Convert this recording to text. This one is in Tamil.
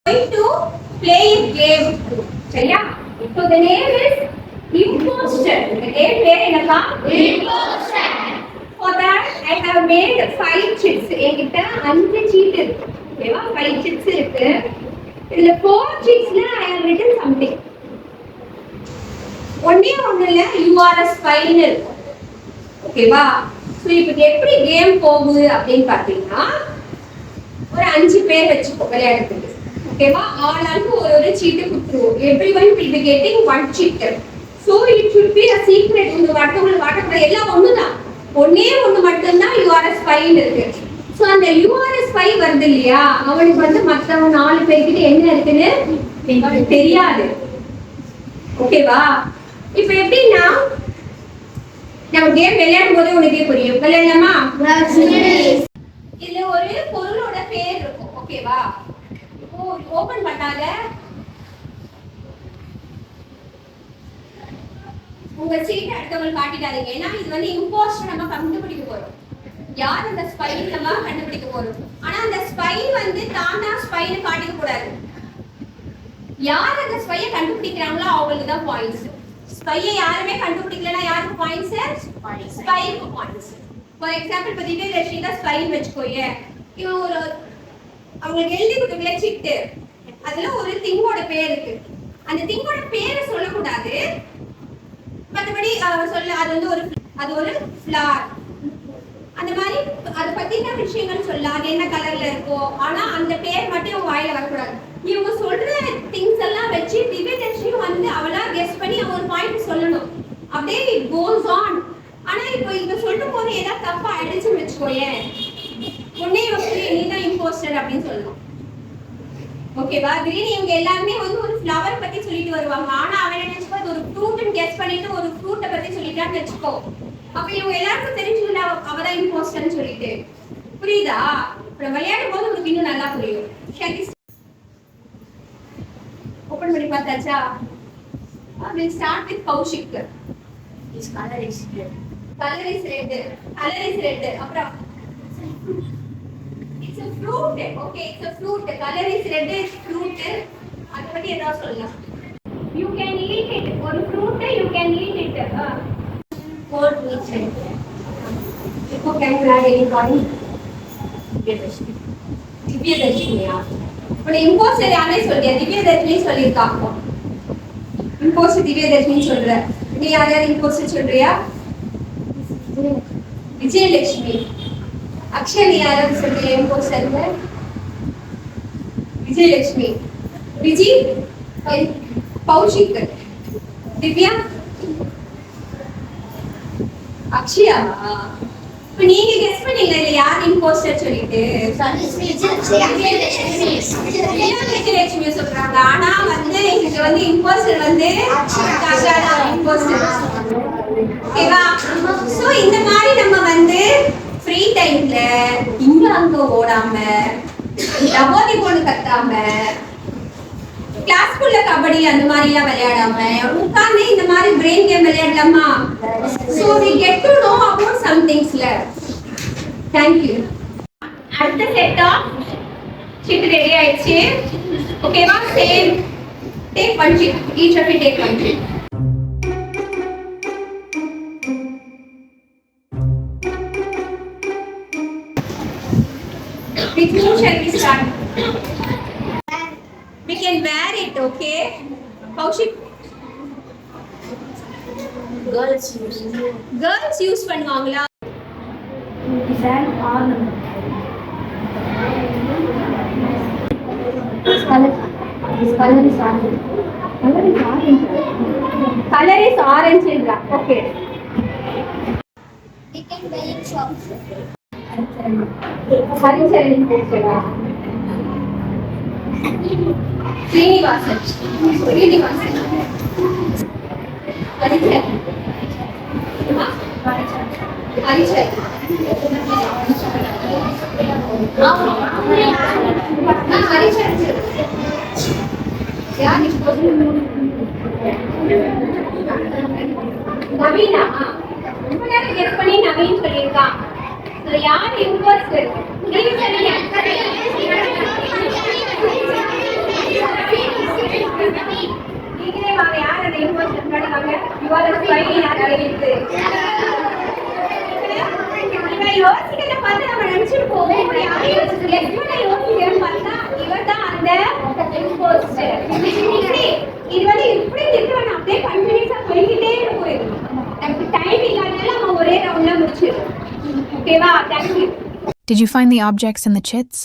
going to play a game. சரியா? So the name is imposter. The game பேர் என்னப்பா? Imposter. For that I have made 5 chips. என்கிட்ட 5 cheat இருக்கு. ஓகேவா? 5 chips இருக்கு. இதுல 4 chipsல I have written something. ஒண்ணே ஒண்ணுல you are a spy இருக்கும். ஓகேவா? சோ இப்போ எப்படி கேம் போகுது அப்படினு பாத்தீங்கன்னா ஒரு 5 பேர் வெச்சுக்கோ விளையாடுறதுக்கு. ஓகேவா? ஆளாளுக்கு ஒரு சீட் கொடுத்துருவோம். everyone will be getting one cheat. So it should be a secret. இந்த வாட்டத்துல வாட்டத்துல எல்லாம் ஒண்ணுதான். ஒண்ணே ஒண்ணு மட்டும் தான் you are a spy இருக்கு. சோ அந்த you are a spy வருது இல்லையா? அவனுக்கு வந்து மத்தவங்க 4 பேர்கிட்ட என்ன இருக்குன்னு தெரியாது. ஓகேவா? இப்போ எப்படின்னா நம்ம கேம் விளையாடும் போது உனக்கே புரியும். விளையாடலாமா? இதுல ஒரு பொருளோட பேர் இருக்கும். ஓகேவா? ஓபன் பண்ணாத உங்க சீட் அடுத்தவங்க காட்டிடாதீங்க. ஏன்னா இது வந்து இம்போஸ்டர் நம்ம கண்டுபிடிக்க போறோம். யார் அந்த ஸ்பை நம்ம கண்டுபிடிக்க போறோம். ஆனா அந்த ஸ்பை வந்து தானா ஸ்பைன்னு காட்டிக்க கூடாது. யார் அந்த ஸ்பையை கண்டுபிடிக்கிறாங்களோ அவங்களுக்கு தான் பாயிண்ட்ஸ். ஸ்பையை யாருமே கண்டுபிடிக்கலனா யாருக்கு points? Spike points. For example இப்போ திவ்யதர்ஷினி தான் ஸ்பைன்னு வெச்சுக்கோயே. இவன் ஒரு அவங்களுக்கு எழுதி கொடுக்கல சிட்டு. அதுல ஒரு திங்கோட பேர் இருக்கு. அந்த திங்கோட பேரை சொல்லக்கூடாது. மற்றபடி சொல்ல அது ஒரு ஃப்ளார். அந்த மாதிரி அதை பத்தின விஷயங்கள் சொல்ல அது என்ன கலர்ல இருக்கோ. ஆனா அந்த பேர் மட்டும் இவங்க வாயில வரக்கூடாது. இவங்க சொல்ற திங்ஸ் எல்லாம் வச்சு திவ்யதர்ஷினியும் வந்து அவளா கெஸ் பண்ணி அவ ஒரு பாயிண்ட் சொல்லணும். அப்படியே இட் கோஸ் ஆன். ஆனா இப்போ இவங்க சொல்லும் போது ஏதாவது தப்பா அடிச்சுன்னு வச்சுக்கோயேன், உடனே வந்து நீதான் இம்போஸ்டர் அப்படின்னு சொல்லணும். ஓகேவா? திடீர்னு இவங்க எல்லாருமே வந்து ஒரு ஃப்ளவர் பத்தி சொல்லிட்டு வருவாங்க. ஆனா அவன் நினைச்சுக்கோ அது ஒரு ஃப்ரூட்னு கெஸ் பண்ணிட்டு ஒரு ஃப்ரூட்டை பத்தி சொல்லிட்டான்னு வச்சுக்கோ. அப்ப இவங்க எல்லாருக்கும் தெரிஞ்சுக்கல அவதான் இம்போஸ்டர்னு சொல்லிட்டு. புரியுதா? இப்ப விளையாடும் போது உங்களுக்கு இன்னும் நல்லா புரியும். ஓபன் பண்ணி பார்த்தாச்சா? we'll start with Kaushik. His color is red. Color is red. Color is red. அப்புறம் it's a fruit. Okay, it's a fruit. Color is red. It's fruit. அத பத்தி ஏதாவது சொல்லலாம். You can eat it. ஒரு fruit you can eat it. Four means red. இப்போ can you add any point? திவ்யதர்ஷினியா? இப்போ இம்போஸ்டர் யாரே சொல்றியா? திவ்யதர்ஷினி சொல்லிருக்காங்க. இம்போஸ்டர் திவ்யதர்ஷினி சொல்ற. நீ யாரையாவது இம்போஸ்டர் சொல்றியா? விஜயலட்சுமி. அக்ஷய் நீ யாராவது சொல்றியா இம்போஸ்டர்ல? விஜயலட்சுமி. விஜி கௌஷிக். திவ்யா அக்ஷயா. இப்ப நீங்க கெஸ் பண்ணீங்க இல்ல யார் இம்போஸ்டர் சொல்லிட்டு? விஜயலட்சுமி சொல்றாங்க. ஆனா வந்து இங்க வந்து இம்போஸ்டர் வந்து இம்போஸ்டர். ஓகேவா? சோ இந்த மாதிரி நம்ம வந்து ஃப்ரீ டைம்ல இங்க அங்க ஓடாம டபோதி போன்னு கத்தாம கிளாஸ்க்குள்ள கபடி அந்த மாதிரி எல்லாம் விளையாடாம உட்கார்ந்து இந்த மாதிரி பிரெயின் கேம் விளையாடலாமா? So we get to know about some things. Thank you. அடுத்த செட் ஆஃப் sheet ரெடி ஆயிடுச்சு. ஓகேவா? Same take one sheet. Each of you take one sheet. With whom shall we start? We can wear it, okay? Kaushik. Girls use பண்ணுவாங்களா? Is an ornament. This color is orange. Color is orange. Color is orange இல்ல. Okay. We can buy in shops. Haricharan இம்போஸ்டரா? ஸ்ரீனிவாசன். ஹரிச்சரன். ஹரிச்சரன். ஹரிச்சரன். யார் இம்போஸ்டர்? நவீனா. ரொம்ப நேரம் கெஸ் பண்ணி நவீன் சொல்லியிருக்கான். யார் இம்போஸ்டர்? நீங்க சொல்லுங்க. இவளோட spy யாரு இருக்கு? இவன் யோசிக்கிறத பார்த்து நம்ம நினைச்சிட்டு போவோம், இவன் யாரையும் யோசிக்கல. இவனை யோசிக்கிறேன்னு பார்த்தா இவன்தான் அந்த imposter. இது வந்து இப்படி இருக்கிறவன் அப்படியே கண்டினியூஸா போய்கிட்டே இருக்கும். இது நமக்கு டைம் இல்லாதனால நம்ம ஒரே ரவுண்ட்ல முடிச்சிடும். ஓகேவா? Thank you. Did you find the objects in the chits?